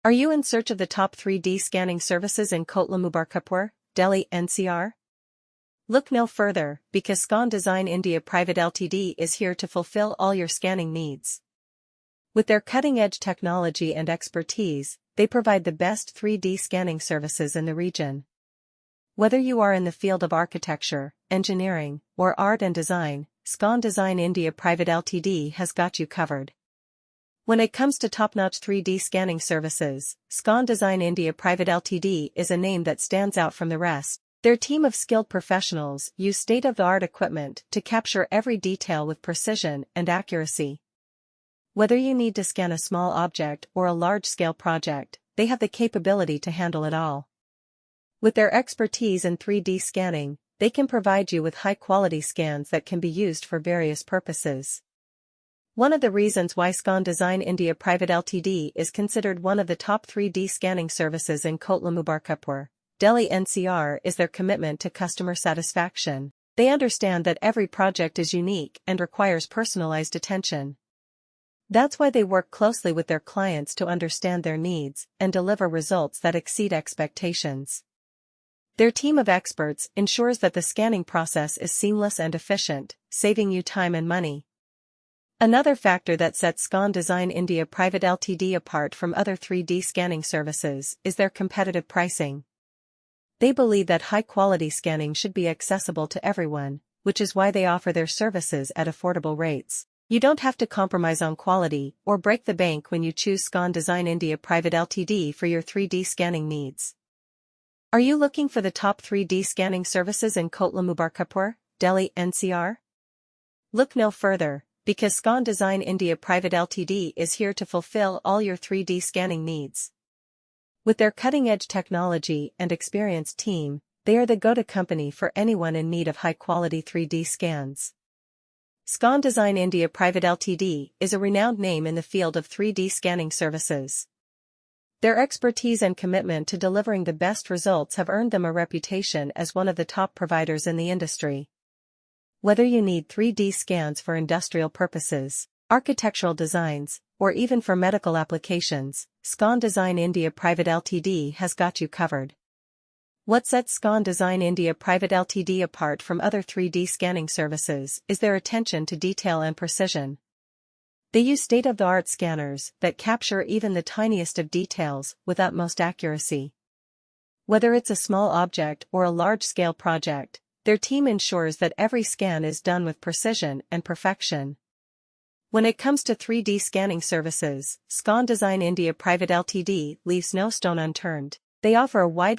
Are you in search of the top 3D scanning services in Kotla Mubarakpur, Delhi NCR? Look no further, because Scon Design India Pvt Ltd is here to fulfill all your scanning needs. With their cutting-edge technology and expertise, they provide the best 3D scanning services in the region. Whether you are in the field of architecture, engineering, or art and design, Scon Design India Pvt Ltd has got you covered. When it comes to top-notch 3D scanning services, Scon Design India Pvt Ltd is a name that stands out from the rest. Their team of skilled professionals use state-of-the-art equipment to capture every detail with precision and accuracy. Whether you need to scan a small object or a large-scale project, they have the capability to handle it all. With their expertise in 3D scanning, they can provide you with high-quality scans that can be used for various purposes. One of the reasons why Scon Design India Pvt Ltd is considered one of the top 3D scanning services in Kotla Mubarakpur, Delhi NCR is their commitment to customer satisfaction. They understand that every project is unique and requires personalized attention. That's why they work closely with their clients to understand their needs and deliver results that exceed expectations. Their team of experts ensures that the scanning process is seamless and efficient, saving you time and money. Another factor that sets Scon Design India Pvt Ltd apart from other 3D scanning services is their competitive pricing. They believe that high-quality scanning should be accessible to everyone, which is why they offer their services at affordable rates. You don't have to compromise on quality or break the bank when you choose Scon Design India Pvt Ltd for your 3D scanning needs. Are you looking for the top 3D scanning services in Kotla Mubarakpur, Delhi NCR? Look no further, because Scon Design India Pvt Ltd is here to fulfill all your 3D scanning needs. With their cutting-edge technology and experienced team, they are the go-to company for anyone in need of high-quality 3D scans. Scon Design India Pvt Ltd is a renowned name in the field of 3D scanning services. Their expertise and commitment to delivering the best results have earned them a reputation as one of the top providers in the industry. Whether you need 3D scans for industrial purposes, architectural designs, or even for medical applications, Scon Design India Pvt Ltd has got you covered. What sets Scon Design India Pvt Ltd apart from other 3D scanning services is their attention to detail and precision. They use state-of-the-art scanners that capture even the tiniest of details with utmost accuracy. Whether it's a small object or a large-scale project, their team ensures that every scan is done with precision and perfection. When it comes to 3D scanning services, Scon Design India Pvt Ltd leaves no stone unturned. They offer a wide